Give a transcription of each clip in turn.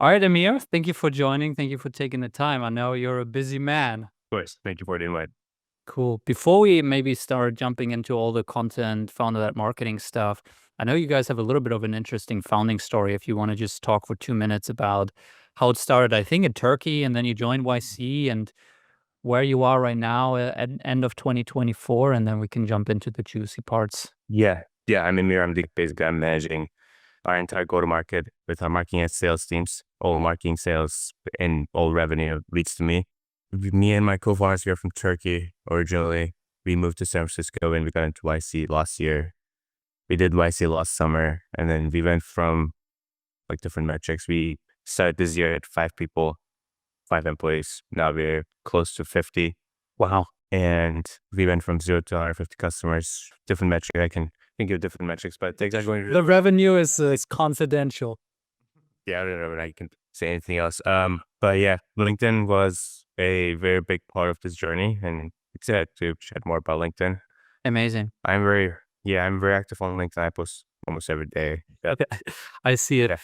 All right, Emir, thank you for joining. Thank you for taking the time. I know you're a busy man. Of course. Thank you for the invite. Cool. Before we maybe start jumping into all the content, founder-led marketing stuff, I know you guys have a little bit of an interesting founding story. If you want to just talk for 2 minutes about how it started, I think in Turkey, and then you joined YC and where you are right now at end of 2024, and then we can jump into the juicy parts. Yeah. I'm Emir. I'm managing our entire go-to-market with our marketing and sales teams. All marketing, sales, and all revenue leads to me. Me and my co-founders, we are from Turkey originally. We moved to San Francisco and we got into YC last year. We did YC last summer, and then we went from like different metrics. We started this year at 5 people, 5 employees. Now we're close to 50. Wow. And we went from 0 to 150 customers. Different metric. I can think of different metrics, but things are going. The revenue is confidential. Yeah, I don't know if I can say anything else. But yeah, LinkedIn was a very big part of this journey, and excited to chat more about LinkedIn. Amazing. I'm very active on LinkedIn. I post almost every day. I see it.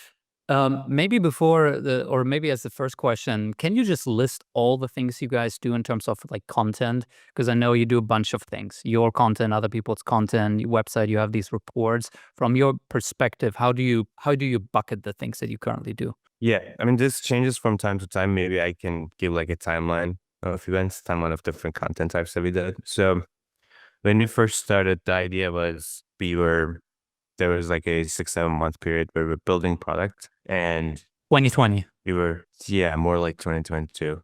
Maybe or maybe as the first question, can you just list all the things you guys do in terms of like content? Because I know you do a bunch of things, your content, other people's content, your website, you have these reports. From your perspective, how do you bucket the things that you currently do? Yeah, I mean, this changes from time to time. Maybe I can give like a timeline of events, timeline of different content types that we did. So when we first started, the idea was there was like a 6-7 month period where we were building product, and 2020. we were, more like 2022.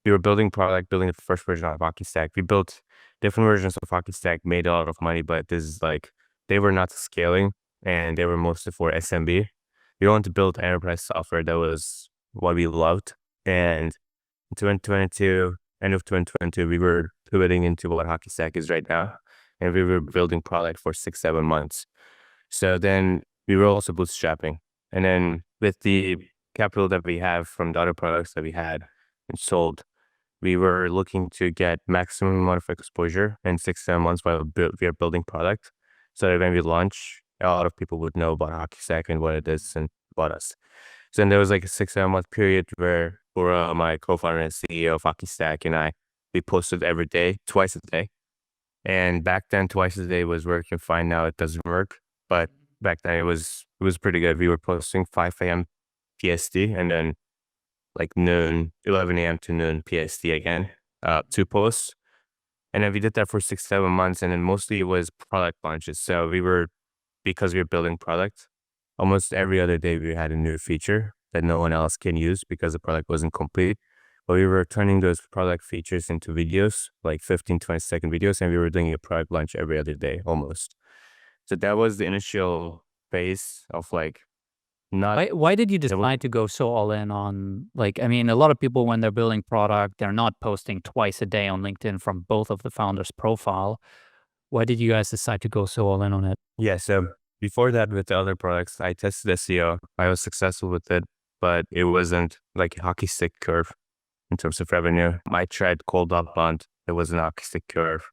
We were building product, building the first version of HockeyStack. We built different versions of HockeyStack, made a lot of money, but this is like, they were not scaling and they were mostly for SMB. We wanted to build enterprise software. That was what we loved. And in 2022, end of 2022, we were pivoting into what HockeyStack is right now. And we were building product for 6-7 months. So then we were also bootstrapping. And then with the capital that we have from the other products that we had and sold, we were looking to get maximum amount of exposure in 6-7 months while we are building product. So that when we launch, a lot of people would know about HockeyStack and what it is and about us. So then there was like a 6-7 month period where Bora, my co-founder and CEO of HockeyStack, and we posted every day, twice a day. And back then, twice a day was working fine. Now it doesn't work. But back then it was pretty good. We were posting 5 a.m. PST and then like 11 a.m. to noon PST again, 2 posts. And then we did that for 6-7 months. And then mostly it was product launches. So because we were building product, almost every other day we had a new feature that no one else can use because the product wasn't complete. But we were turning those product features into videos, like 15-20 second videos, and we were doing a product launch every other day almost. So that was the initial phase of like not. Why did you decide to go so all in on, like, I mean, a lot of people when they're building product, they're not posting twice a day on LinkedIn from both of the founders' profile. Why did you guys decide to go so all in on it? Yeah, so before that with the other products, I tested SEO. I was successful with it, but it wasn't like a hockey stick curve in terms of revenue. I tried cold outbound. It wasn't a hockey stick curve.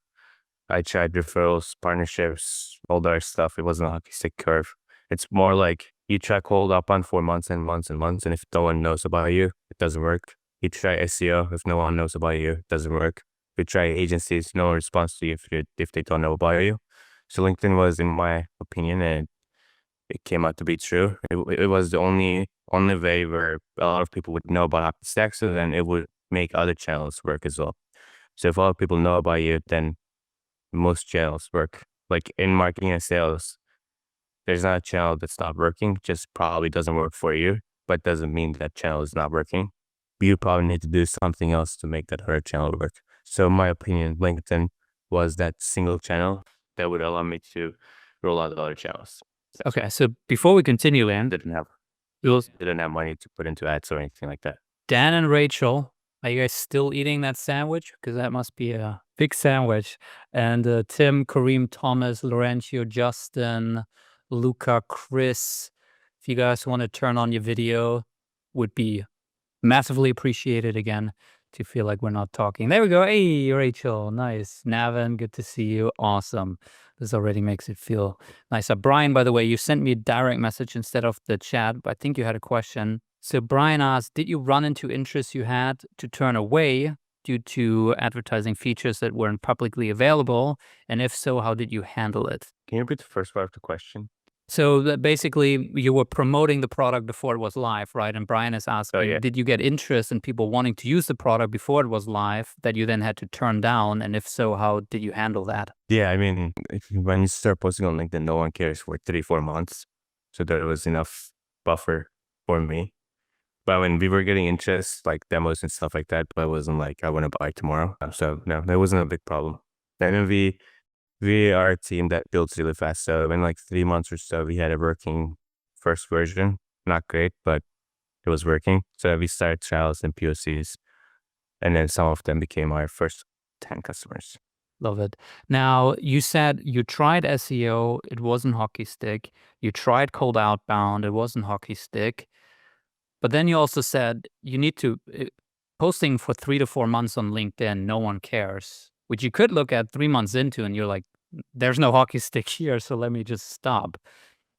I tried referrals, partnerships, all that stuff. It wasn't a hockey stick curve. It's more like you try cold outbound for months and months and months, and if no one knows about you, it doesn't work. You try SEO. If no one knows about you, it doesn't work. You try agencies, no one responds to you if they don't know about you. So LinkedIn was, in my opinion, and it came out to be true. It was the only way where a lot of people would know about HockeyStack, so then it would make other channels work as well. So if a lot of people know about you, then most channels work. Like in marketing and sales, there's not a channel that's not working, just probably doesn't work for you, but doesn't mean that channel is not working. You probably need to do something else to make that other channel work. So in my opinion, LinkedIn was that single channel that would allow me to roll out the other channels. Okay, so before we continue, Dan, Didn't have money to put into ads or anything like that. Dan and Rachel, are you guys still eating that sandwich? Because that must be a big sandwich. And Tim, Kareem, Thomas, Laurencio, Justin, Luca, Chris, if you guys want to turn on your video, would be massively appreciated again to feel like we're not talking. There we go. Hey, Rachel. Nice. Navin, good to see you. Awesome. This already makes it feel nicer. Brian, by the way, you sent me a direct message instead of the chat, but I think you had a question. So Brian asked, did you run into interests you had to turn away due to advertising features that weren't publicly available? And if so, how did you handle it? Can you repeat the first part of the question? So basically, you were promoting the product before it was live, right? And Brian is asking, yeah. did you get interest in people wanting to use the product before it was live that you then had to turn down? And if so, how did you handle that? Yeah, I mean, when you start posting on LinkedIn, no one cares for 3-4 months. So there was enough buffer for me. But when we were getting interest, like demos and stuff like that, but it wasn't like I want to buy tomorrow. So no, that wasn't a big problem. And then we are a team that builds really fast. So in like 3 months or so, we had a working first version. Not great, but it was working. So we started trials and POCs, and then some of them became our first 10 customers. Love it. Now, you said you tried SEO, it wasn't HockeyStack. You tried cold outbound, it wasn't HockeyStack. But then you also said you need to posting for 3 to 4 months on LinkedIn, no one cares, which you could look at 3 months into and you're like, there's no HockeyStack here, so let me just stop.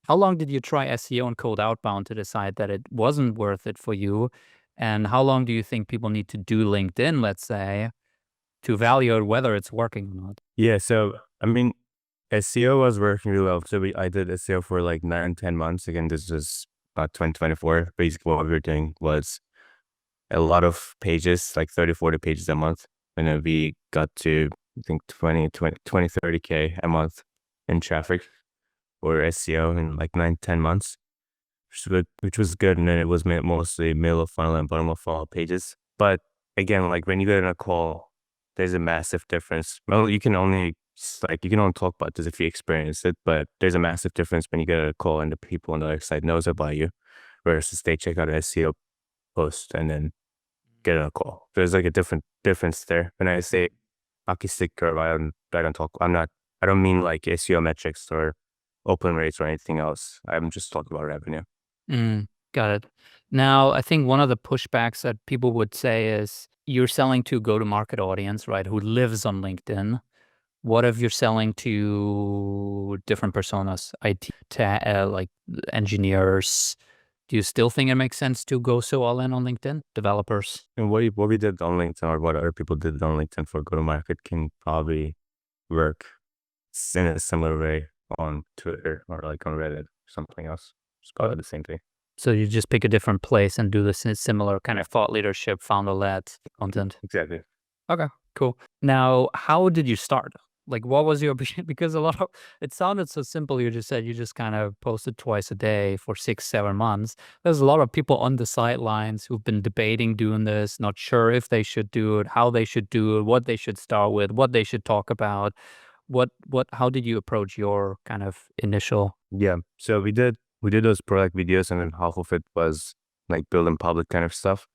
How long did you try SEO and cold outbound to decide that it wasn't worth it for you? And how long do you think people need to do LinkedIn, let's say, to evaluate whether it's working or not? Yeah, so I mean, SEO was working really well. So I did SEO for like 9-10 months. Again, this was about 2024. Basically, what we were doing was a lot of pages, like 30-40 pages a month. And then we got to, I think, 20-30K a month in traffic for SEO in like 9-10 months, which was good. And then it was mostly middle of funnel and bottom of funnel pages. But again, like when you get in a call, there's a massive difference. Well, you can only talk about this if you experience it, but there's a massive difference when you get a call and the people on the other side knows about you versus they check out an SEO post and then get a call. There's like a difference there. When I say HockeyStack curve, I don't mean like SEO metrics or open rates or anything else. I'm just talking about revenue. Got it. Now, I think one of the pushbacks that people would say is you're selling to a go-to-market audience, right, who lives on LinkedIn. What if you're selling to different personas, IT, like engineers? Do you still think it makes sense to go so all in on LinkedIn? Developers? And what we did on LinkedIn or what other people did on LinkedIn for go-to-market can probably work in a similar way on Twitter or like on Reddit or something else. It's probably the same thing. So you just pick a different place and do this similar kind of thought leadership, founder-led content. Exactly. Okay, cool. Now, how did you start? Like, what was your, because it sounded so simple. You just said you just kind of posted twice a day for 6-7 months. There's a lot of people on the sidelines who've been debating doing this, not sure if they should do it, how they should do it, what they should start with, what they should talk about. How did you approach your kind of initial? Yeah. So we did those product videos, and then half of it was like build in public kind of stuff.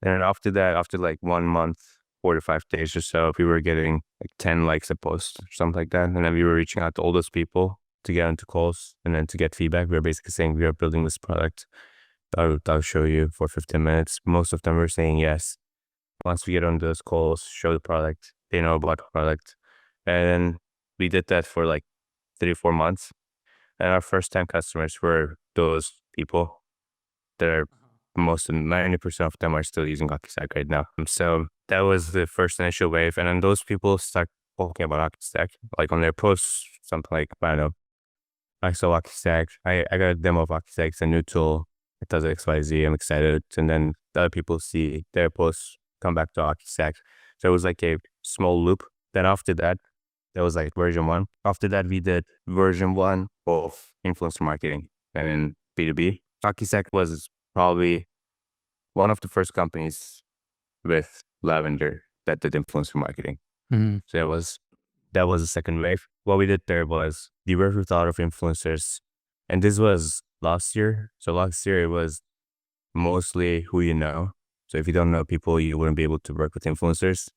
And then after that, after like 1 month, 4 to 5 days or so, we were getting like 10 likes a post or something like that. And then we were reaching out to all those people to get into calls and then to get feedback. We were basically saying we are building this product. I'll show you for 15 minutes. Most of them were saying yes. Once we get on those calls, show the product, they know about the product. And we did that for like 3-4 months. And our first time customers were those people that are most of 90% of them are still using HockeyStack right now. So that was the first initial wave. And then those people start talking about HockeyStack, like on their posts, something like, I don't know, I saw HockeyStack. I got a demo of HockeyStack. It's a new tool. It does XYZ. I'm excited. And then the other people see their posts, come back to HockeyStack. So it was like a small loop. Then after that, that was like version 1. After that, we did version 1 of influencer marketing and then B2B. HockeyStack was probably one of the first companies with Lavender that did influencer marketing. So that was the second wave. What we did there was we worked with a lot of influencers, and this was last year. So last year it was mostly who you know. So if you don't know people, you wouldn't be able to work with influencers.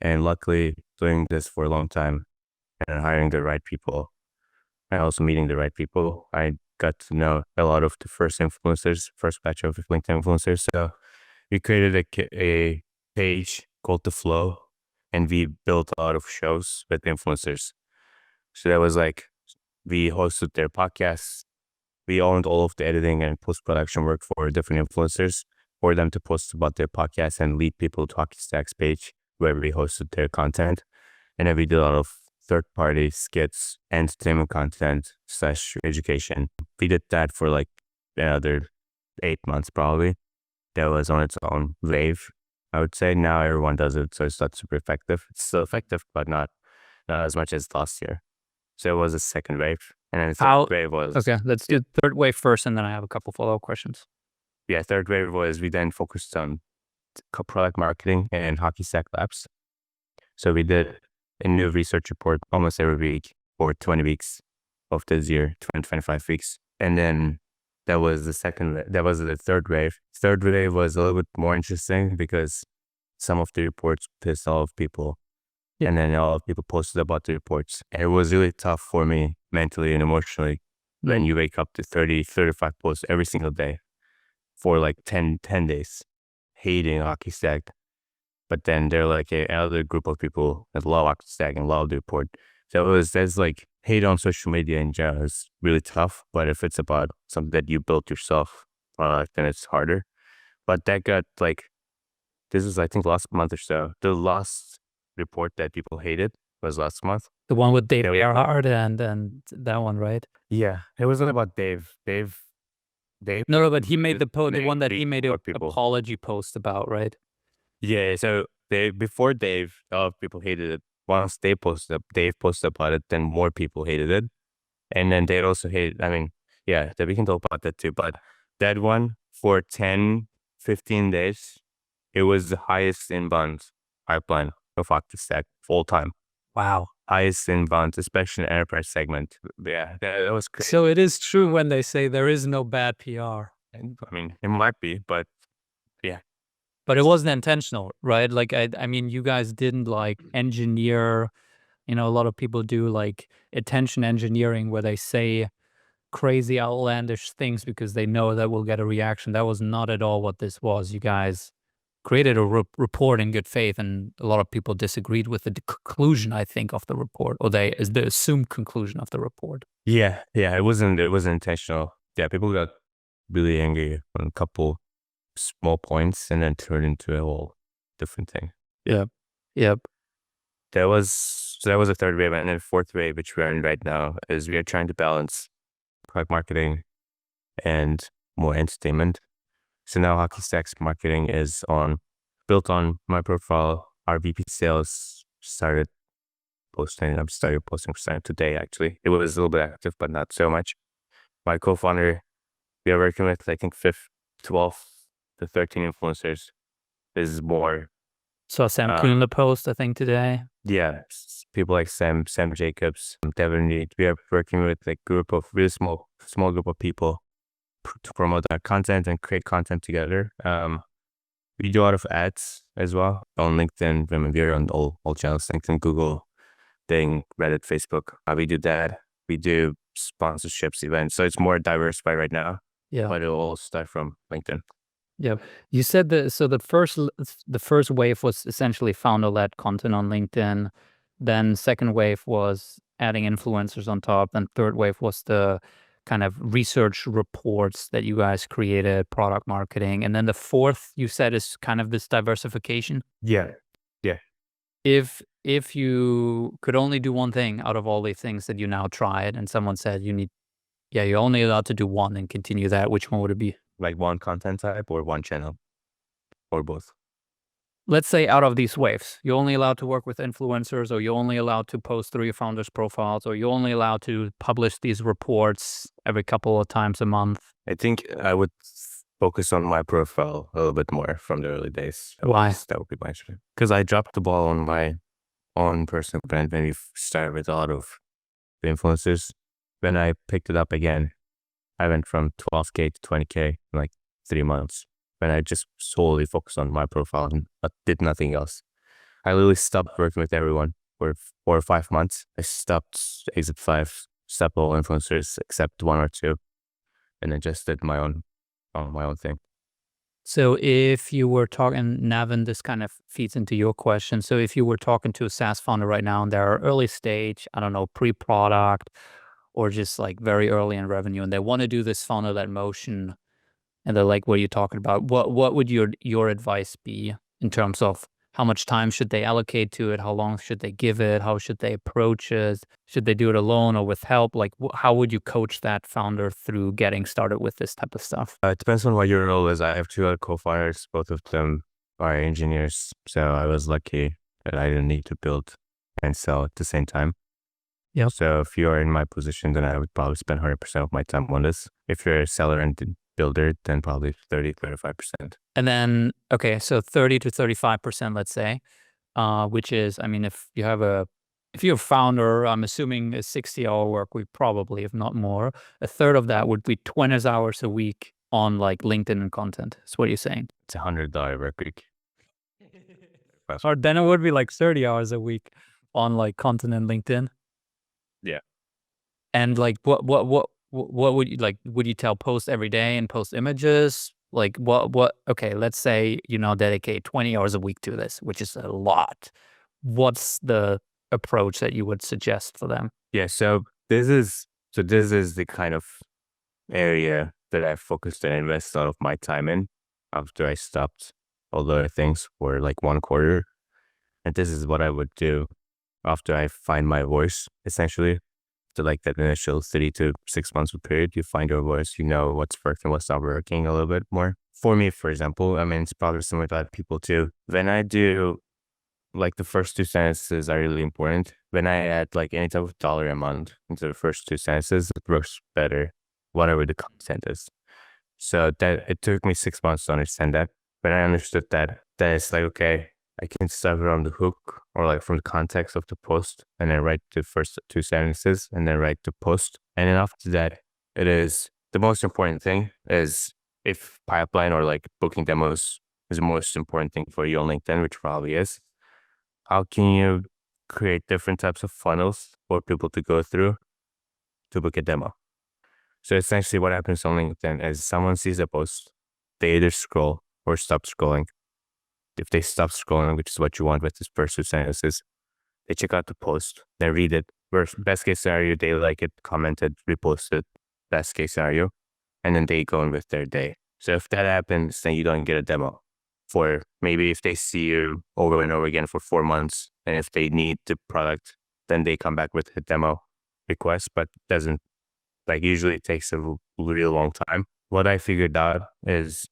And luckily, doing this for a long time and hiring the right people and also meeting the right people, I got to know a lot of the first batch of LinkedIn influencers. So we created a page called The Flow, and we built a lot of shows with influencers. So that was like, we hosted their podcasts, We owned all of the editing and post-production work for different influencers for them to post about their podcast and lead people to HockeyStack's page where we hosted their content. And then we did a lot of third-party skits, entertainment content / education. We did that for like another 8 months probably. That was on its own wave, I would say. Now everyone does it, so it's not super effective. It's still effective, but not as much as last year. So it was a second wave. And then the third wave was... Okay, let's do third wave first, and then I have a couple follow-up questions. Yeah, third wave was we then focused on product marketing and HockeyStack Labs. So we did a new research report almost every week for 20 weeks of this year, 25 weeks. And then that was the third wave. Third wave was a little bit more interesting because some of the reports pissed off people. Yeah. And then a lot of people posted about the reports. And it was really tough for me mentally and emotionally when you wake up to 30, 35 posts every single day for like 10 days, hating HockeyStack. But then there are like another group of people that love HockeyStack and love the report. So there's like hate on social media in general is really tough. But if it's about something that you built yourself, then it's harder. But that got like, this is I think last month or so. The last report that people hated was last month. The one with Dave Earhart and that one, right? Yeah, it wasn't about Dave. No, but he made the one that he made an apology post about, right? Yeah, so before Dave, a lot of people hated it. Once Dave posted about it, then more people hated it. And then they also hated, I mean, yeah, we can talk about that too. But that one for 10, 15 days, it was the highest inbound pipeline of HockeyStack all time. Wow. Highest inbound, especially in the enterprise segment. Yeah, that was crazy. So it is true when they say there is no bad PR. I mean, it might be, but yeah. But it wasn't intentional, right? Like, I mean, you guys didn't like engineer, a lot of people do like attention engineering where they say crazy outlandish things because they know that will get a reaction. That was not at all what this was. You guys created a report in good faith, and a lot of people disagreed with the conclusion, I think, of the report, or the assumed conclusion of the report. Yeah, it wasn't intentional. Yeah, people got really angry on a couple small points and then turned into a whole different thing. Yep. That was a third wave, and then fourth wave, which we're in right now, is we are trying to balance product marketing and more entertainment. So now HockeyStack's marketing is built on my profile. Our VP sales started posting today, actually. It was a little bit active, but not so much. My co-founder, we are working with, I think, 12 to 13 influencers. This is more. Saw Sam Kuhn post, I think, today. Yeah, people like Sam Jacobs, Devin Reed. We are working with a group of really small group of people to promote our content and create content together. We do a lot of ads as well on LinkedIn. I mean, we're on all channels, LinkedIn, Google, Bing, Reddit, Facebook. We do that. We do sponsorships, events. So it's more diversified right now. Yeah, but it'll all start from LinkedIn. Yeah, you said that. So the first wave was essentially founder-led content on LinkedIn. Then second wave was adding influencers on top. Then third wave was the kind of research reports that you guys created, product marketing. And then the fourth, you said, is kind of this diversification. Yeah. If you could only do one thing out of all these things that you now tried, and someone said you're only allowed to do one and continue that, which one would it be? Like one content type or one channel or both? Let's say out of these waves, you're only allowed to work with influencers, or you're only allowed to post through your founders' profiles, or you're only allowed to publish these reports every couple of times a month. I think I would focus on my profile a little bit more from the early days. Why? That would be my answer. Because I dropped the ball on my own personal brand when we started with a lot of influencers. When I picked it up again, I went from 12K to 20K in like 3 months when I just solely focused on my profile and did nothing else. I literally stopped working with everyone for 4 or 5 months. I stopped Exit 5, stopped all influencers except 1 or 2, and then just did my own thing. So if you were talking, Navin, this kind of feeds into your question. So if you were talking to a SaaS founder right now and they're early stage, I don't know, pre-product, or just like very early in revenue, and they want to do this founder-led motion, and they're like, what are you talking about? What would your advice be in terms of how much time should they allocate to it? How long should they give it? How should they approach it? Should they do it alone or with help? Like, how would you coach that founder through getting started with this type of stuff? It depends on what your role is. I have two other co-founders, both of them are engineers. So I was lucky that I didn't need to build and sell at the same time. Yep. So if you're in my position, then I would probably spend 100% of my time on this. If you're a seller and builder, then probably 30-35%. And then, okay, so 30 to 35%, let's say, which is, I mean, if you're a founder, I'm assuming a 60-hour work week, probably, if not more, a third of that would be 20 hours a week on like LinkedIn and content. That's what you're saying. It's $100 work week. Or then it would be like 30 hours a week on like content and LinkedIn. Yeah. And like, what would you like? Would you post every day and post images? Like okay, let's say, dedicate 20 hours a week to this, which is a lot. What's the approach that you would suggest for them? Yeah. So this is the kind of area that I focused and invested a lot of my time in after I stopped all the other things for like 1 quarter. And this is what I would do after I find my voice, essentially. So like that initial 3 to 6 months period, you find your voice, you know what's working, what's not working a little bit more. For me, for example, I mean, it's probably similar to other people too. When I do, like the first 2 sentences are really important. When I add like any type of dollar amount into the first 2 sentences, it works better, whatever the content is. So that it took me 6 months to understand that. But I understood that it's like, okay, I can start around the hook or like from the context of the post and then write the first 2 sentences and then write the post. And then after that, it is the most important thing is if pipeline or like booking demos is the most important thing for you on LinkedIn, which probably is. How can you create different types of funnels for people to go through to book a demo? So essentially what happens on LinkedIn is someone sees a post, they either scroll or stop scrolling. If they stop scrolling, which is what you want with this first 2 sentences, they check out the post, they read it. Best case scenario, they like it, commented, reposted. Best case scenario, and then they go on with their day. So if that happens, then you don't get a demo. For maybe if they see you over and over again for 4 months, and if they need the product, then they come back with a demo request, but doesn't, like usually it takes a real long time. What I figured out is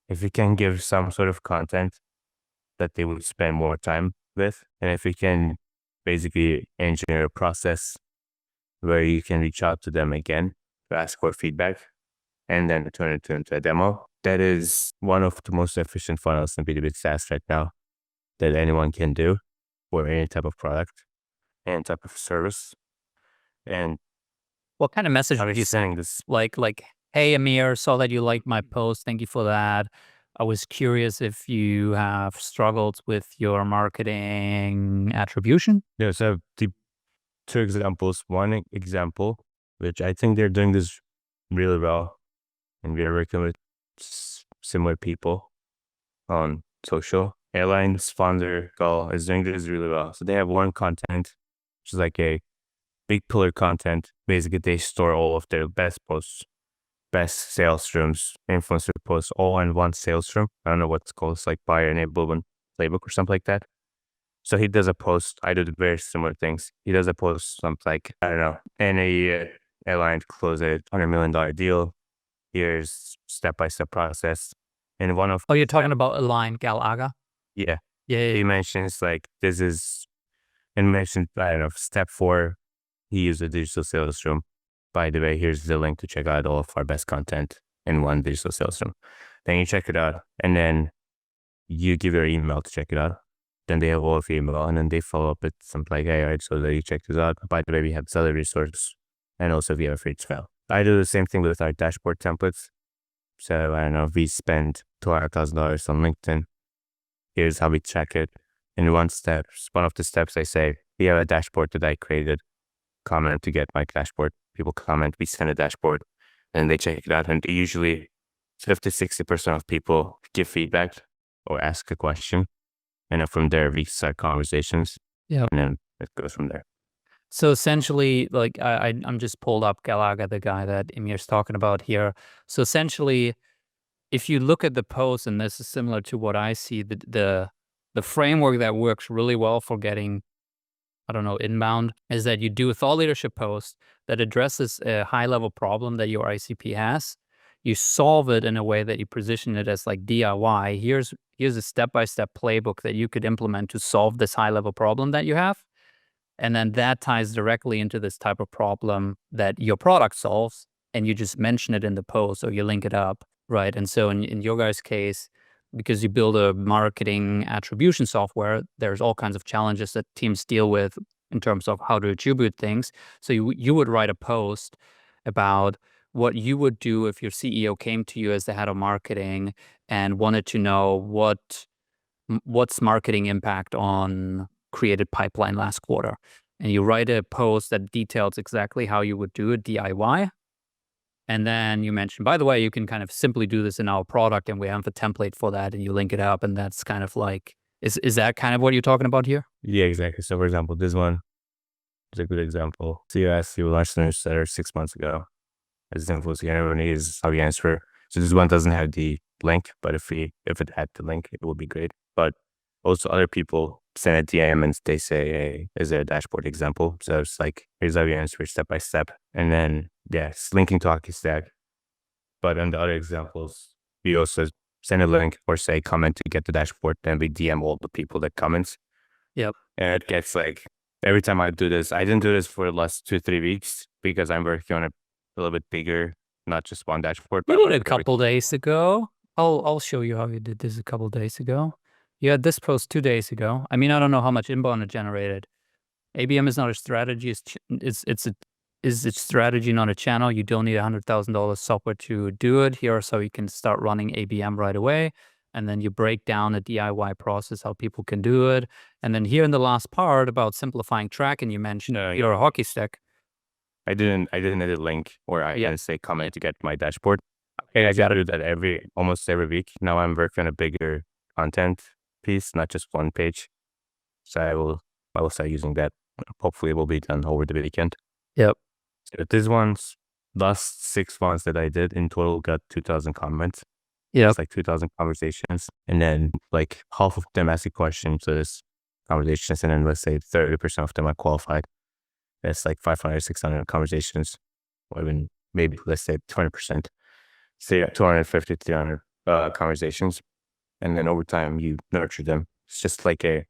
if you can give some sort of content that they would spend more time with, and if you can basically engineer a process where you can reach out to them again to ask for feedback and then turn it into a demo, that is one of the most efficient funnels in B2B SaaS right now that anyone can do for any type of product, any type of service. And what kind of message are are you saying this? Like, hey, Emir, saw that you liked my post. Thank you for that. I was curious if you have struggled with your marketing attribution. Yeah, so the 2 examples. One example, which I think they're doing this really well, and we are working with similar people on social. Airlines founder Gull is doing this really well. So they have one content, which is like a big pillar content. Basically, they store all of their best posts, best sales rooms, influencer posts, all in one sales room. I don't know what it's called. It's like buyer enablement playbook or something like that. So he does a post. I do very similar things. He does a post, something like, I don't know, any airline close a $100 million deal. Here's step-by-step process. And one of... Oh, you're talking about Align Gal Aga? Yeah. Yeah. He mentions like, this is, and mentioned, I don't know, step 4, he used a digital sales room. By the way, here's the link to check out all of our best content in one digital sales room. Then you check it out, and then you give your email to check it out. Then they have all of your email, and then they follow up with something like, hey, all right, so that you check this out. By the way, we have this other resource, and also we have a free trial. I do the same thing with our dashboard templates. So I don't know, we spend $200,000 on LinkedIn. Here's how we check it. In one of the steps I say, we have a dashboard that I created. Comment to get my dashboard. People comment, we send a dashboard, and they check it out. And usually 50-60% of people give feedback or ask a question. And then from there, we start conversations. Yeah. And then it goes from there. So essentially, like I'm just pulled up Galaga, the guy that Emir's talking about here. So essentially, if you look at the post, and this is similar to what I see, the framework that works really well for getting, I don't know, inbound is that you do a thought leadership post that addresses a high level problem that your ICP has. You solve it in a way that you position it as like DIY. Here's a step-by-step playbook that you could implement to solve this high level problem that you have. And then that ties directly into this type of problem that your product solves. And you just mention it in the post or you link it up. Right. And so in your guys' case, because you build a marketing attribution software, there's all kinds of challenges that teams deal with in terms of how to attribute things. So you would write a post about what you would do if your CEO came to you as the head of marketing and wanted to know what's marketing impact on created pipeline last quarter. And you write a post that details exactly how you would do it DIY. And then you mention, by the way, you can kind of simply do this in our product and we have a template for that and you link it up. And that's kind of like, is that kind of what you're talking about here? Yeah, exactly. So for example, this one is a good example. COS, you launched a newsletter 6 months ago. As simple as everyone needs how you answer. So this one doesn't have the link, but if it had the link, it would be great. But also other people send a DM and they say, hey, is there a dashboard example? So it's like, here's how you answer step by step. And then, yeah, it's linking to HockeyStack. But on the other examples, we also send a link or say comment to get the dashboard. Then we DM all the people that comments. Yep. And it gets like, every time I do this, I didn't do this for the last 2-3 weeks because I'm working on a little bit bigger, not just one dashboard. You did it a couple days ago. I'll show you how you did this a couple days ago. You had this post 2 days ago. I mean, I don't know how much inbound it generated. ABM is not a strategy. It's a strategy, not a channel. You don't need $100,000 software to do it. Here, so you can start running ABM right away. And then you break down a DIY process, how people can do it. And then here in the last part about simplifying tracking, you mentioned you're a HockeyStack. I didn't edit link or I didn't say comment to get my dashboard. Okay, I gotta do that almost every week. Now I'm working on a bigger content piece, not just one page. So I will start using that. Hopefully it will be done over the weekend. Yep. So this one's last 6 months that I did in total got 2,000 comments. Yeah. It's like 2,000 conversations. And then like half of them ask a question to this conversations. And then let's say 30% of them are qualified. That's like 500, 600 conversations, or even maybe let's say 20%, say 250, 300 conversations. And then over time you nurture them. It's just like a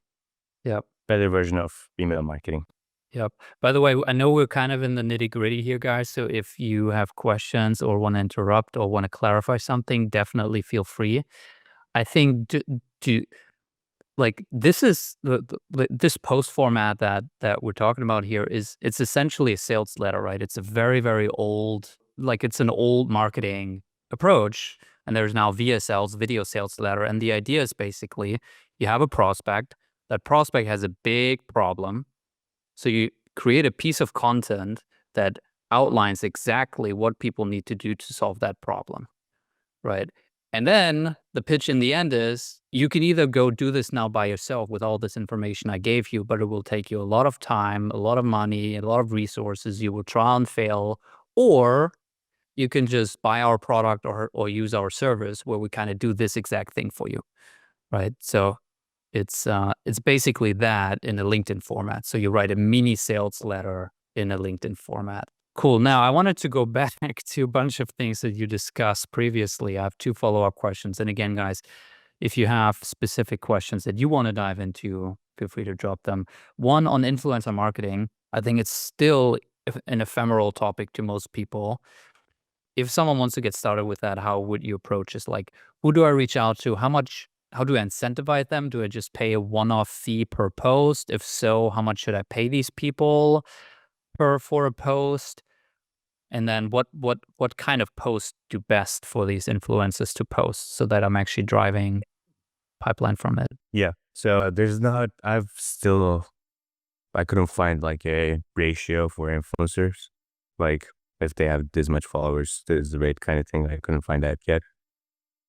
better version of email marketing. Yep. By the way, I know we're kind of in the nitty gritty here, guys. So if you have questions or want to interrupt or want to clarify something, definitely feel free. I think like this is this post format that we're talking about here it's essentially a sales letter, right? It's a very, very old, like it's an old marketing approach. And there's now VSLs, video sales letter. And the idea is basically you have a prospect. That prospect has a big problem. So you create a piece of content that outlines exactly what people need to do to solve that problem, right? And then the pitch in the end is you can either go do this now by yourself with all this information I gave you, but it will take you a lot of time, a lot of money, a lot of resources. You will try and fail, or you can just buy our product or use our service where we kind of do this exact thing for you, right? So it's basically that in a LinkedIn format. So you write a mini sales letter in a LinkedIn format. Cool. Now I wanted to go back to a bunch of things that you discussed previously. I have 2 follow-up questions. And again, guys, if you have specific questions that you want to dive into, feel free to drop them. One on influencer marketing. I think it's still an ephemeral topic to most people. If someone wants to get started with that, how would you approach this? Like, who do I reach out to? How do I incentivize them? Do I just pay a one-off fee per post? If so, how much should I pay these people for a post? And then what kind of posts do best for these influencers to post so that I'm actually driving pipeline from it? Yeah. So I couldn't find like a ratio for influencers. Like if they have this much followers, this is the rate kind of thing. I couldn't find that yet.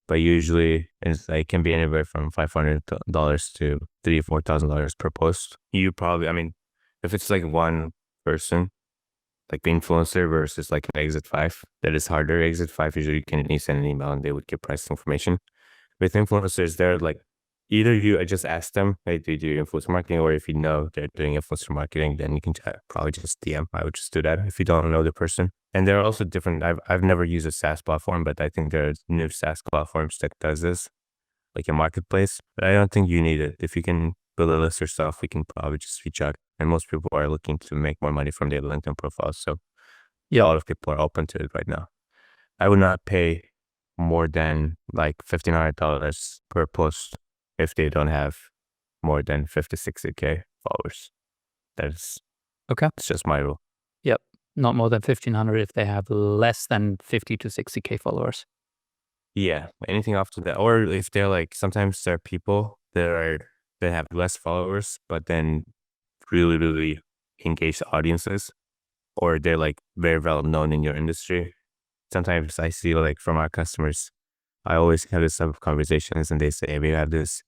But usually it can be anywhere from $500 to $3,000 or $4,000 per post. If it's like one person, like the influencer versus like an exit 5. That is harder. Exit 5, usually you can send an email and they would give price information. With influencers, they're like, either you just ask them, hey, do you do influencer marketing? Or if you know they're doing influencer marketing, then you can probably just DM. I would just do that if you don't know the person. And there are also different, I've never used a SaaS platform, but I think there's new SaaS platforms that does this, like a marketplace. But I don't think you need it. If you can build a list yourself, we can probably just reach out. And most people are looking to make more money from their LinkedIn profiles. So a lot of people are open to it right now. I would not pay more than like $1,500 per post if they don't have more than 50, 60K followers. That's Okay. It's just my rule. Yep. Not more than 1,500 if they have less than 50 to 60K followers. Yeah. Anything after that. Or if they're like, sometimes there are people that have less followers, but then really, really engaged audiences, or they're like very well known in your industry. Sometimes I see like from our customers, I always have this type of conversations and they say, we have this,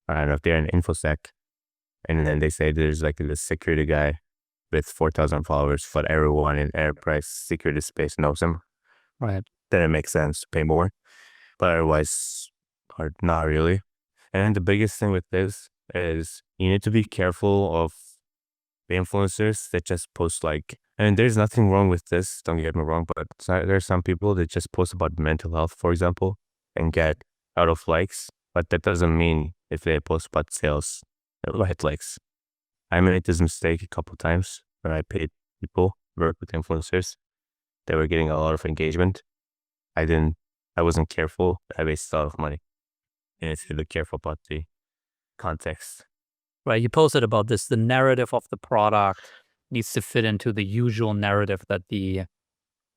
I don't know if they're in InfoSec, and then they say there's like this security guy with 4,000 followers, but everyone in enterprise security space knows him. Right. Then it makes sense to pay more, but otherwise, or not really. And then the biggest thing with this is you need to be careful of the influencers that just post like, and there's nothing wrong with this, don't get me wrong, but there's some people that just post about mental health, for example, and get out of likes, but that doesn't mean if they post about sales, they'll hit likes. I made this mistake a couple of times when I paid people work with influencers. They were getting a lot of engagement. I wasn't careful. I wasted a lot of money. And it's really careful about the context. Right. You posted about this. The narrative of the product needs to fit into the usual narrative that the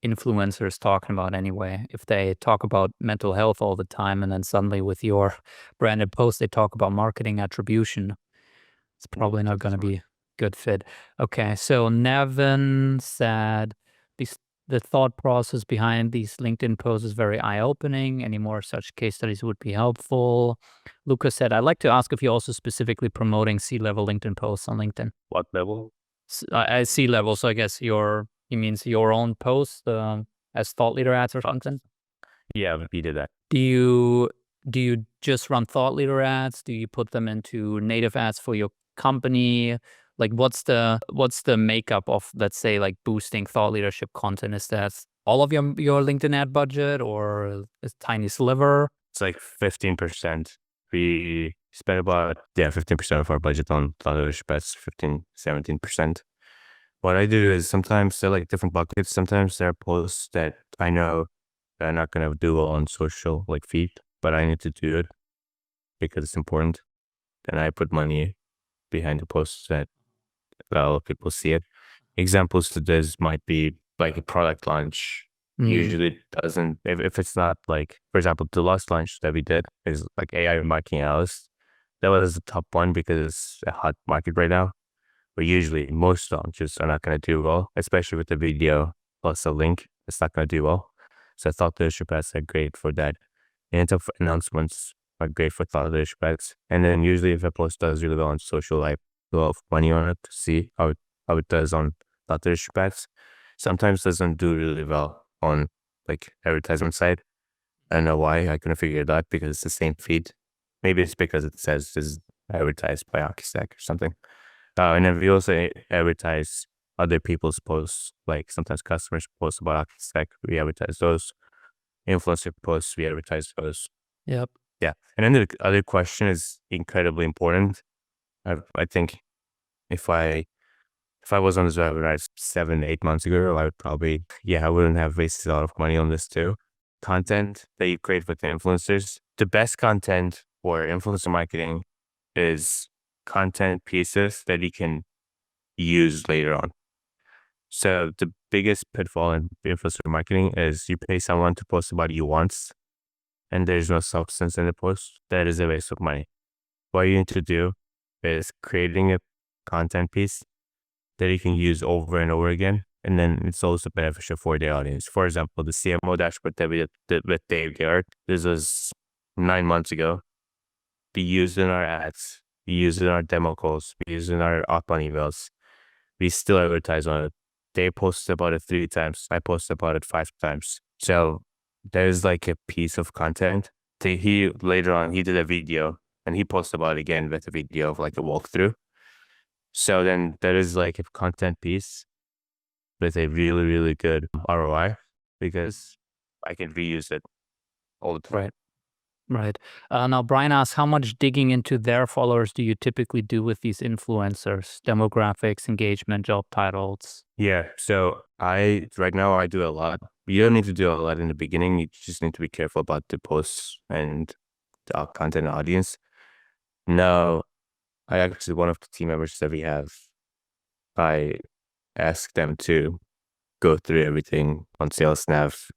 influencer is talking about anyway. If they talk about mental health all the time and then suddenly with your branded post, they talk about marketing attribution, it's probably not going to be a good fit. Okay. So Nevin said the thought process behind these LinkedIn posts is very eye-opening. Any more such case studies would be helpful. Lucas said, I'd like to ask if you're also specifically promoting C-level LinkedIn posts on LinkedIn. What level? C-level. So I guess he means your own post as thought leader ads or something. Yeah, we did that. Do you just run thought leader ads? Do you put them into native ads for your company? Like what's the makeup of, let's say, like boosting thought leadership content? Is that all of your LinkedIn ad budget or a tiny sliver? It's like 15%. We spend about 15% of our budget on thought leadership ads, 15, 17%. What I do is sometimes they're like different buckets. Sometimes there are posts that I know that I'm not gonna do well on social like feed, but I need to do it because it's important. Then I put money behind the posts that people see it. Examples to this might be like a product launch. Usually doesn't, if it's not like, for example, the last launch that we did is like AI marketing analyst. That was the top one because it's a hot market right now. But usually most launches are not going to do well, especially with the video plus a link. It's not going to do well. So I thought leadership ads are great for that. And announcements are great for thought leadership ads. And then usually if a post does really well on social, I put a lot of money on it to see how it does on thought leadership ads. Sometimes doesn't do really well on like advertisement side. I don't know why. I couldn't figure it out because it's the same feed. Maybe it's because it says this is advertised by HockeyStack or something. And then we also advertise other people's posts. Like sometimes customers post about HockeyStack, we advertise those. Influencer posts, we advertise those. Yep. Yeah. And then the other question is incredibly important. I think if I was on this webinar 7-8 months ago, I would probably, I wouldn't have wasted a lot of money on this too. Content that you create with the influencers. The best content for influencer marketing is content pieces that you can use later on. So the biggest pitfall in influencer marketing is you pay someone to post about you once and there's no substance in the post. That is a waste of money. What you need to do is creating a content piece that you can use over and over again. And then it's also beneficial for the audience. For example, the CMO dashboard that we did with Dave Garrett, this was 9 months ago. We used it in our ads. We used it in our demo calls. We used it in our outbound emails. we still advertise on it. They posted about it 3 times. I posted about it 5 times. So there's like a piece of content. He later on, he did a video and he posted about it again with a video of like a walkthrough. So then there is like a content piece with a really, really good ROI because I can reuse it all the time. Right. Now, Brian asks, how much digging into their followers do you typically do with these influencers? Demographics, engagement, job titles. Yeah. So right now I do a lot. You don't need to do a lot in the beginning. You just need to be careful about the posts and the content audience. Now, I actually, one of the team members that we have, I ask them to go through everything on sales nav,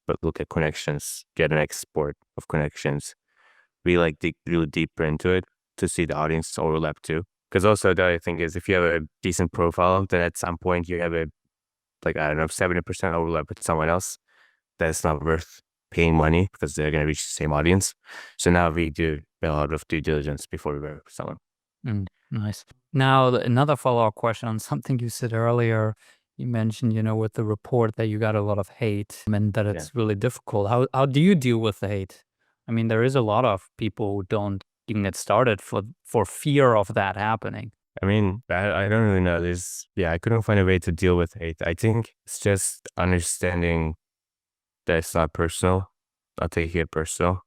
but look at connections, get an export of connections. We like dig really deeper into it to see the audience overlap too. Because also the other thing is if you have a decent profile, then at some point you have a, like, I don't know, 70% overlap with someone else. That's not worth paying money because they're going to reach the same audience. So now we do a lot of due diligence before we work with someone. Nice. Now, another follow-up question on something you said earlier. You mentioned, with the report that you got a lot of hate and that it's really difficult. How do you deal with the hate? I mean, there is a lot of people who don't even get started for fear of that happening. I mean, I don't really know. I couldn't find a way to deal with hate. I think it's just understanding that it's not personal, not taking it personal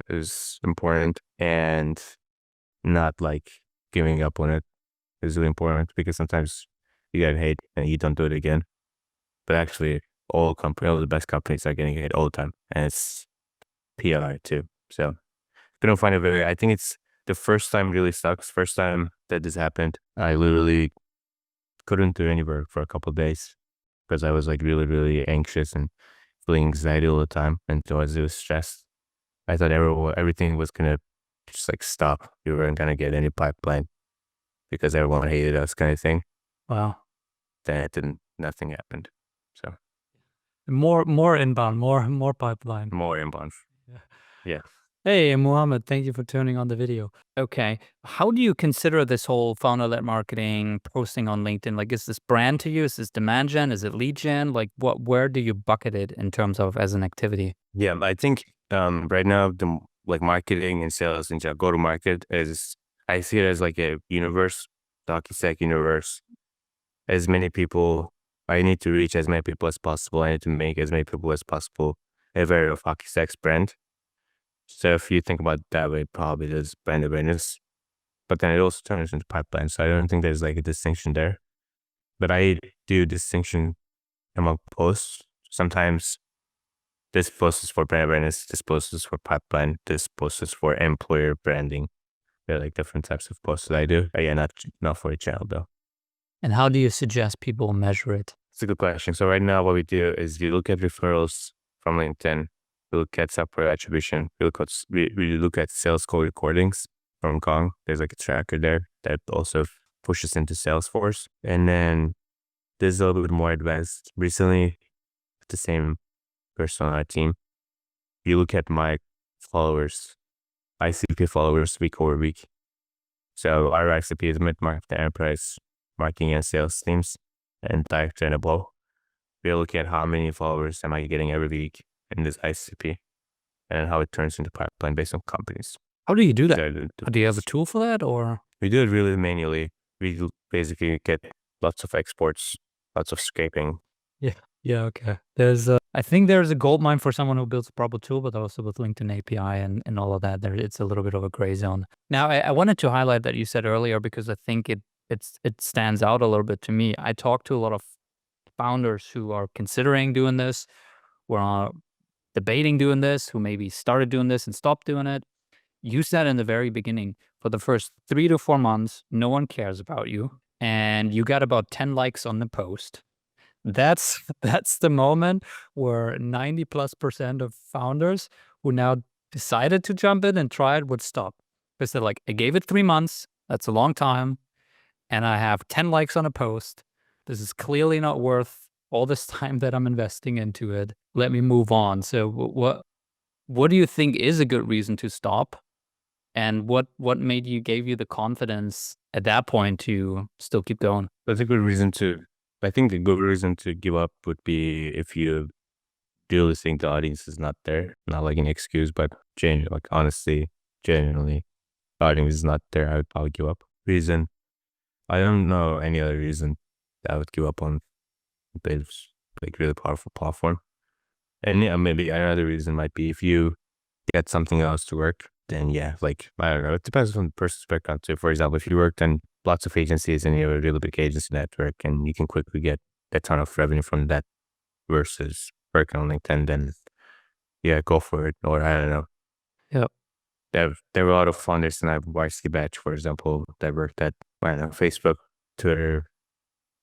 is important, and not like giving up on it is really important because sometimes you get hate and you don't do it again. But actually, all the best companies are getting hate all the time, and it's PR too. So couldn't find a way. I think it's the first time really sucks. First time that this happened, I literally couldn't do any work for a couple of days because I was like really, really anxious and feeling anxiety all the time, and so I was stressed. I thought everything was gonna just like stop. We weren't gonna get any pipeline because everyone hated us, kind of thing. Wow. Then it didn't. Nothing happened. So more inbound, more pipeline. more inbound. Yeah. Hey, Muhammad, thank you for turning on the video. Okay. How do you consider this whole founder-led marketing, posting on LinkedIn? Like, is this brand to you? Is this demand gen? Is it lead gen? Like, where do you bucket it in terms of as an activity? Yeah, I think right now the marketing and sales and go to market I see it as like a universe, the HockeyStack universe. As many people, I need to reach as many people as possible. I need to make as many people as possible aware of HockeyStack's brand. So if you think about it that way, probably there's brand awareness, but then it also turns into pipeline. So I don't think there's like a distinction there, but I do distinction among posts. Sometimes this post is for brand awareness, this post is for pipeline, this post is for employer branding. There are like different types of posts that I do. Yeah, not for a channel though. And how do you suggest people measure it? It's a good question. So right now what we do is we look at referrals from LinkedIn. We look at software attribution. We look at sales call recordings from Gong. There's like a tracker there that also pushes into Salesforce. And then there's a little bit more advanced. Recently, the same person on our team, you look at my followers, ICP followers week over week. So our ICP is mid-market enterprise marketing and sales teams and director and above. We're looking at how many followers am I getting every week in this ICP and how it turns into pipeline based on companies. How do you do that? So Do you have a tool for that, or? We do it really manually. We basically get lots of exports, lots of scraping. Yeah, okay. I think there's a gold mine for someone who builds a proper tool, but also with LinkedIn API and all of that, it's a little bit of a gray zone. Now, I wanted to highlight that you said earlier because I think it stands out a little bit to me. I talk to a lot of founders who are considering doing this, who are debating doing this, who maybe started doing this and stopped doing it. You said in the very beginning, for the first 3 to 4 months, no one cares about you, and you got about 10 likes on the post. That's the moment where 90+% of founders who now decided to jump in and try it would stop. Because they're like, I gave it 3 months, that's a long time, and I have 10 likes on a post. This is clearly not worth all this time that I'm investing into it. Let me move on. So what do you think is a good reason to stop? And what gave you the confidence at that point to still keep going? That's a good reason to. I think the good reason to give up would be if you really think the audience is not there, not like an excuse, but like honestly, genuinely, the audience is not there. I would give up. Reason, I don't know any other reason that I would give up on this like really powerful platform. And yeah, maybe another reason might be if you get something else to work, then yeah, like I don't know. It depends on the person's background too. For example, if you worked in lots of agencies and you have a really big agency network and you can quickly get a ton of revenue from that versus working on LinkedIn, then yeah, go for it. Or I don't know. Yep. There were a lot of founders in our YC batch, for example, that worked at, I don't know, Facebook, Twitter.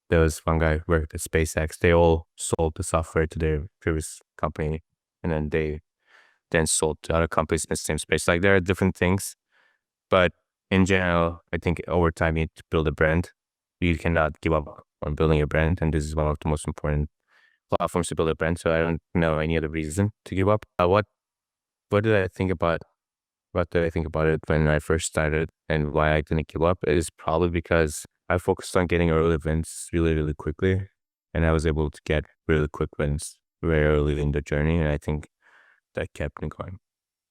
There was one guy who worked at SpaceX. They all sold the software to their previous company, and then they sold to other companies in the same space. Like there are different things, but in general, I think over time you need to build a brand. You cannot give up on building a brand, and this is one of the most important platforms to build a brand. So I don't know any other reason to give up. What did I think about? What did I think about it when I first started, and why I didn't give up? It is probably because I focused on getting early wins really, really quickly, and I was able to get really quick wins very early in the journey, and I think that kept me going.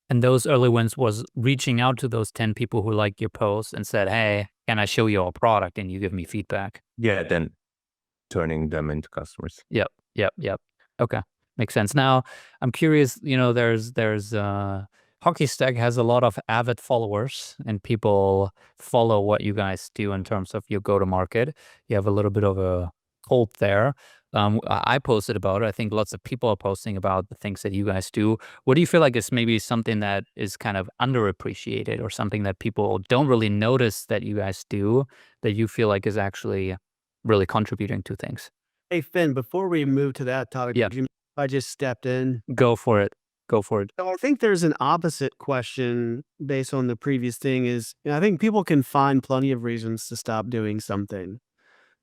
And those early wins was reaching out to those 10 people who liked your post and said, hey, can I show you our product? And you give me feedback. Yeah, then turning them into customers. Yep. Okay. Makes sense. Now, I'm curious, there's HockeyStack has a lot of avid followers and people follow what you guys do in terms of your go-to-market. You have a little bit of a cult there. I posted about it. I think lots of people are posting about the things that you guys do. What do you feel like is maybe something that is kind of underappreciated or something that people don't really notice that you guys do that you feel like is actually really contributing to things? Hey, Finn, before we move to that topic, Yeah. would you mind if I just stepped in? Go for it. So I think there's an opposite question based on the previous thing is, I think people can find plenty of reasons to stop doing something.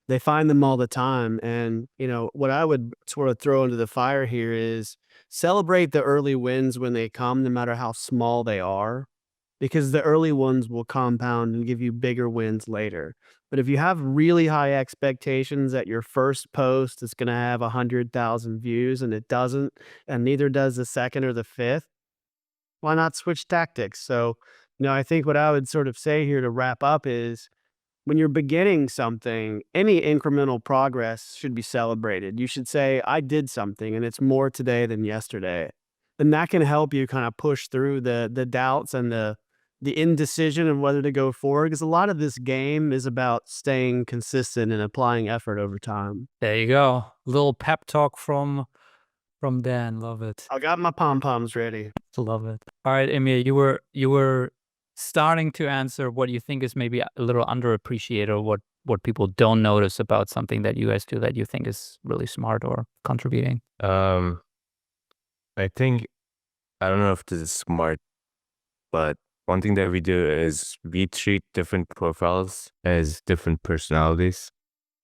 They find them all the time. And, what I would sort of throw into the fire here is celebrate the early wins when they come, no matter how small they are, because the early ones will compound and give you bigger wins later. But if you have really high expectations that your first post is going to have 100,000 views and it doesn't, and neither does the second or the fifth, why not switch tactics? So, I think what I would sort of say here to wrap up is when you're beginning something, any incremental progress should be celebrated. You should say, I did something and it's more today than yesterday. And that can help you kind of push through the doubts and the indecision of whether to go forward, because a lot of this game is about staying consistent and applying effort over time. There you go. Little pep talk from Dan. Love it. I got my pom-poms ready. Love it. All right, Emir, you were starting to answer what you think is maybe a little underappreciated or what people don't notice about something that you guys do that you think is really smart or contributing. I think, I don't know if this is smart, but one thing that we do is we treat different profiles as different personalities.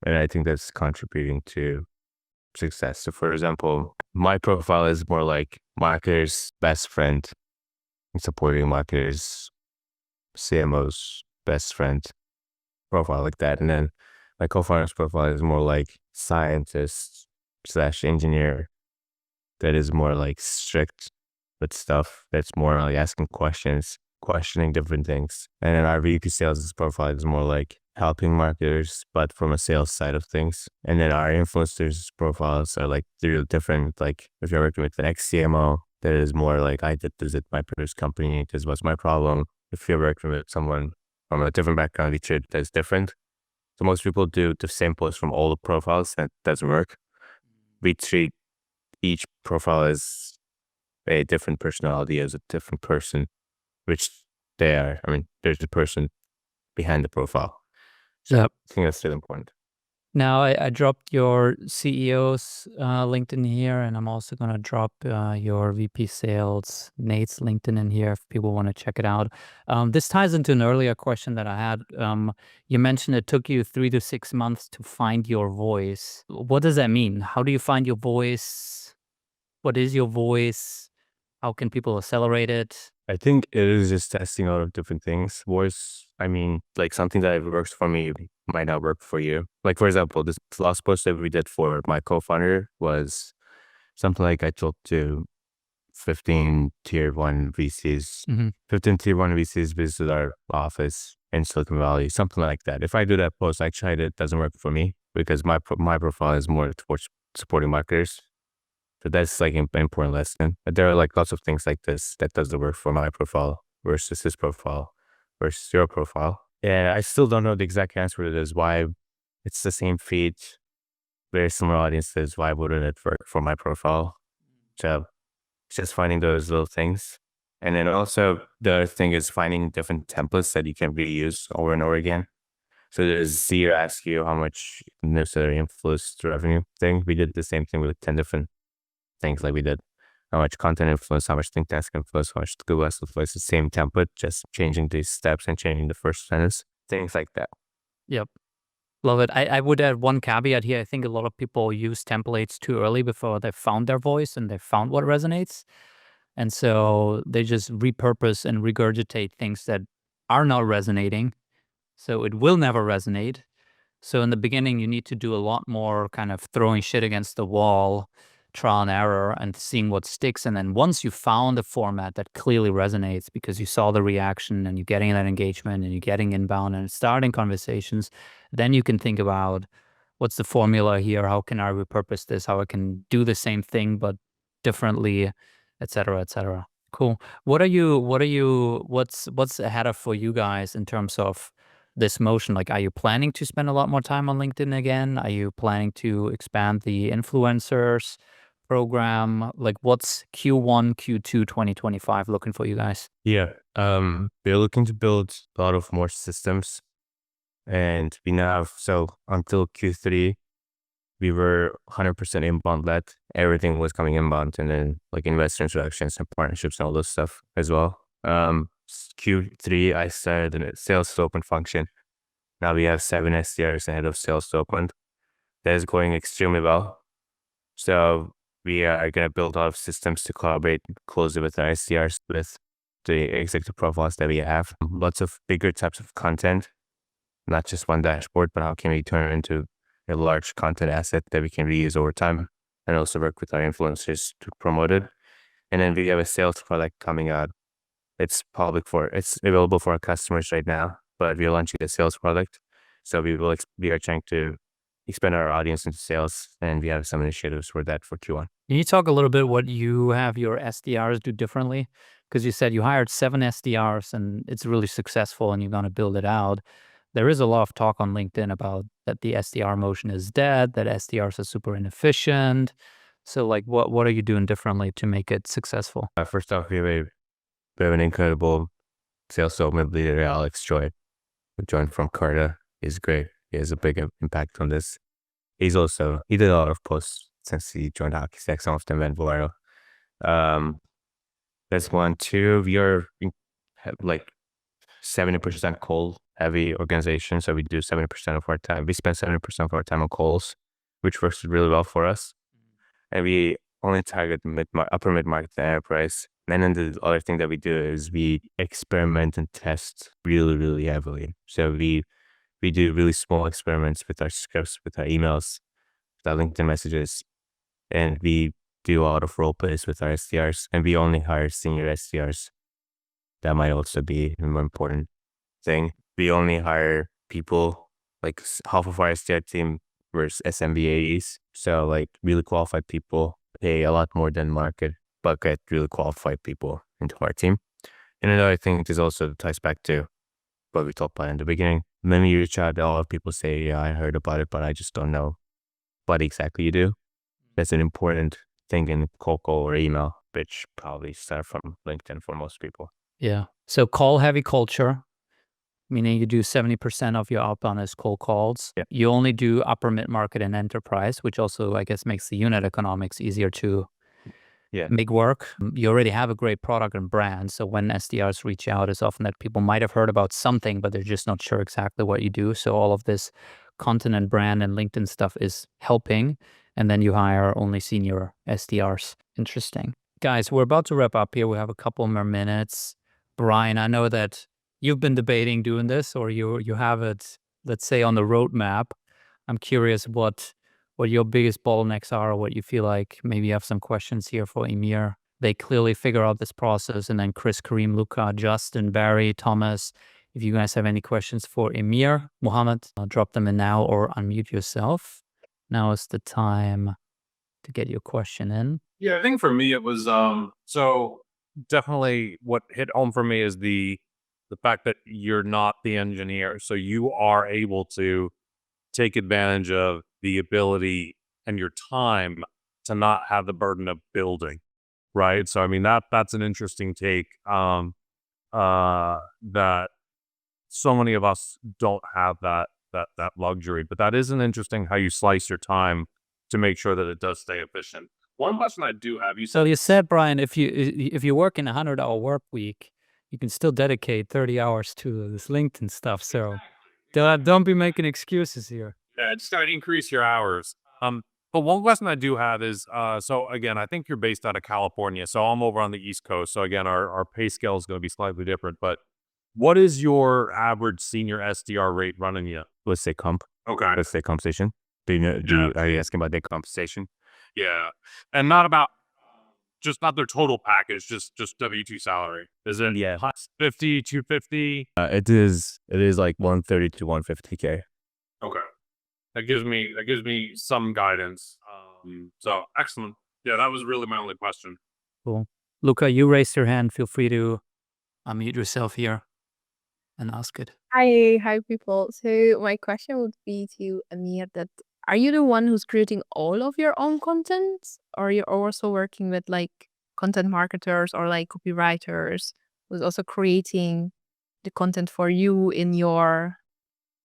And I think that's contributing to success. So for example, my profile is more like marketer's best friend, supporting marketers, CMO's best friend, profile like that. And then my co-founder's profile is more like scientist / engineer that is more like strict with stuff. That's more like asking questions, questioning different things. And then our VP sales profile is more like helping marketers, but from a sales side of things. And then our influencers profiles are like they're different. Like if you're working with an ex-CMO, that is more like I did this at my previous company. This was my problem. If you're working with someone from a different background, each that's different. So most people do the same post from all the profiles. That doesn't work. We treat each profile as a different personality, as a different person, which they are. I mean, there's the person behind the profile. So Yep. I think that's still important. Now, I dropped your CEO's LinkedIn here, and I'm also going to drop your VP Sales, Nate's LinkedIn in here if people want to check it out. This ties into an earlier question that I had. You mentioned it took you 3 to 6 months to find your voice. What does that mean? How do you find your voice? What is your voice? How can people accelerate it? I think it is just testing out of different things. Voice I mean, like something that works for me might not work for you. Like, for example, this last post that we did for my co-founder was something like I talked to 15 tier 1 VCs. 15 tier 1 VCs visited our office in Silicon Valley, something like that. If I do that post, I tried it doesn't work for me because my profile is more towards supporting marketers. So that's like an important lesson. But there are like lots of things like this that doesn't work for my profile versus his profile versus your profile. And I still don't know the exact answer to this, why it's the same feed, very similar audiences, why wouldn't it work for my profile? So just finding those little things. And then also the other thing is finding different templates that you can reuse over and over again. So there's Zero ask you how much necessary influenced revenue thing. We did the same thing with 10 different things like we did. How much content influence, how much think task influence, how much Google has influence, the same template, just changing these steps and changing the first sentence, things like that. Yep. Love it. I would add one caveat here. I think a lot of people use templates too early before they found their voice and they found what resonates. And so they just repurpose and regurgitate things that are not resonating. So it will never resonate. So in the beginning, you need to do a lot more kind of throwing shit against the wall, trial and error, and seeing what sticks. And then once you found a format that clearly resonates because you saw the reaction and you're getting that engagement and you're getting inbound and starting conversations, then you can think about what's the formula here? How can I repurpose this? How I can do the same thing but differently, et cetera, et cetera. Cool. What's ahead of for you guys in terms of this motion? Like, are you planning to spend a lot more time on LinkedIn again? Are you planning to expand the influencers program? Like, what's Q1, Q2 2025 looking for you guys? Yeah. We're looking to build a lot of more systems. And we now have, so until Q3, we were 100% inbound led. Everything was coming inbound, and then like investor introductions and partnerships and all this stuff as well. Q3, I started a sales to open function. Now we have 7 SDRs ahead of sales to open. That is going extremely well. So we are going to build a lot of systems to collaborate closely with our SDRs, with the executive profiles that we have. Lots of bigger types of content, not just one dashboard, but how can we turn it into a large content asset that we can reuse over time, and also work with our influencers to promote it. And then we have a sales product coming out. It's available for our customers right now, but we're launching a sales product. So we are trying to expand our audience into sales, and we have some initiatives for that for Q1. Can you talk a little bit what you have your SDRs do differently? Because you said you hired 7 SDRs and it's really successful and you're going to build it out. There is a lot of talk on LinkedIn about that the SDR motion is dead, that SDRs are super inefficient. So like, what are you doing differently to make it successful? First off, we have an incredible sales development leader, Alex Choi, who joined from Carta. He's great. He has a big impact on this. He did a lot of posts since he joined HockeyStack. Some of them went viral. That's one. Two, we are like 70% call heavy organization. So we do 70% of our time. We spend 70% of our time on calls, which works really well for us. And we only target upper mid-market and enterprise. And then the other thing that we do is we experiment and test really, really heavily. So we do really small experiments with our scripts, with our emails, with our LinkedIn messages, and we do a lot of role plays with our SDRs, and we only hire senior SDRs. That might also be a more important thing. We only hire people, like half of our SDR team were SMBAs, so like really qualified people pay a lot more than market, but get really qualified people into our team. And another thing is also ties back to what we talked about in the beginning. When you reach out, a lot of people say, yeah, I heard about it, but I just don't know what exactly you do. That's an important thing in cold call or email, which probably start from LinkedIn for most people. Yeah. So call heavy culture, meaning you do 70% of your outbound as cold calls. Yeah. You only do upper mid-market and enterprise, which also, I guess, makes the unit economics easier to make work. You already have a great product and brand. So when SDRs reach out, it's often that people might have heard about something, but they're just not sure exactly what you do. So all of this content and brand and LinkedIn stuff is helping. And then you hire only senior SDRs. Interesting. Guys, we're about to wrap up here. We have a couple more minutes. Brian, I know that you've been debating doing this, or you have it, let's say, on the roadmap. I'm curious what your biggest bottlenecks are, or what you feel like maybe you have some questions here for Emir. They clearly figure out this process, and then Chris, Kareem, Luca, Justin, Barry, Thomas. If you guys have any questions for Emir, Mohammed, drop them in now or unmute yourself. Now is the time to get your question in. Yeah, I think for me it was so definitely what hit home for me is the fact that you're not the engineer, so you are able to take advantage of the ability and your time to not have the burden of building, right? So I mean that's an interesting take that so many of us don't have that luxury, but that isn't interesting how you slice your time to make sure that it does stay efficient. One question I do have, So you said, Brian, if you work in a 100-hour work week, you can still dedicate 30 hours to this LinkedIn stuff. So don't be making excuses here. yeah, just gotta increase your hours. But one question I do have is, so again, I think you're based out of California, so I'm over on the East Coast. So again, our pay scale is going to be slightly different. But what is your average senior SDR rate running you? Let's say comp. Okay. Let's say compensation. Are you asking about their compensation? Yeah, and not about just not their total package, just W-2 salary. Is it 50, 250? It is like 130 to 150K. Okay. That gives me some guidance. So excellent. Yeah, that was really my only question. Cool. Luca, you raised your hand. Feel free to unmute yourself here and ask it. Hi people. So my question would be to Emir that are you the one who's creating all of your own content, or you're also working with like content marketers or like copywriters who's also creating the content for you in your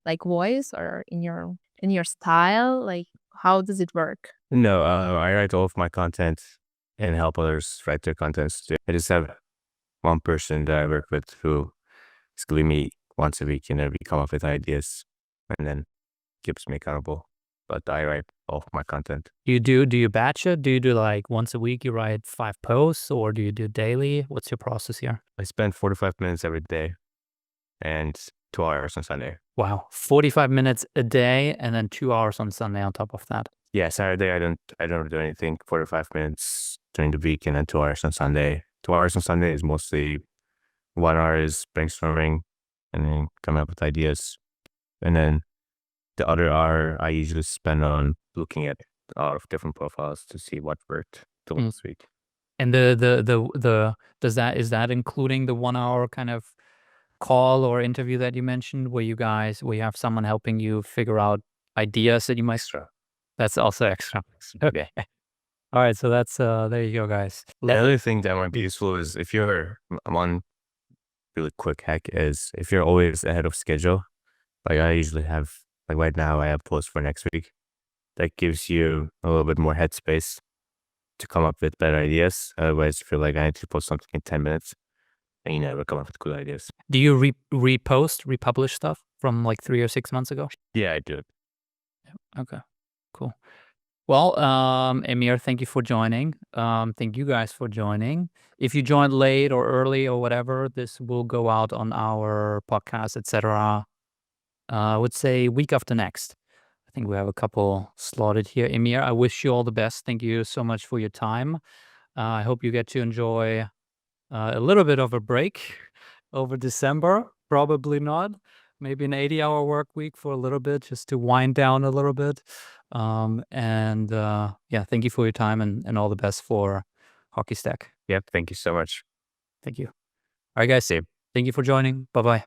like voice or in your style? Like how does it work? No, I write all of my content and help others write their contents too. I just have one person that I work with who basically meet once a week and then we come up with ideas and then keeps me accountable. But I write all of my content. Do you batch it? Do you do like once a week you write 5 posts, or do you do daily? What's your process here? I spend 45 minutes every day and 2 hours on Sunday. Wow, 45 minutes a day and then 2 hours on Sunday on top of that. Yeah, Saturday I don't do anything. 45 minutes during the week and then 2 hours on Sunday. 2 hours on Sunday is mostly 1 hour is brainstorming and then coming up with ideas. And then the other hour I usually spend on looking at a lot of different profiles to see what worked the last week. And is that including the 1 hour kind of call or interview that you mentioned, where you have someone helping you figure out ideas that you might? Extra. That's also extra. Okay. All right. So that's there you go, guys. The other thing that might be useful is if you're one really quick hack is if you're always ahead of schedule. Like I usually have, like right now I have posts for next week. That gives you a little bit more headspace to come up with better ideas. Otherwise, you feel like I need to post something in 10 minutes and you never come up with good ideas. Do you republish stuff from like 3 or 6 months ago? Yeah, I do. Okay, cool. Well, Emir, thank you for joining. Thank you guys for joining. If you joined late or early or whatever, this will go out on our podcast, etc. I would say week after next. I think we have a couple slotted here. Emir, I wish you all the best. Thank you so much for your time. I hope you get to enjoy a little bit of a break over December. Probably not. Maybe an 80-hour work week for a little bit, just to wind down a little bit. Yeah, thank you for your time and all the best for HockeyStack. Yep, thank you so much. Thank you. All right, guys. Thank you for joining. Bye-bye.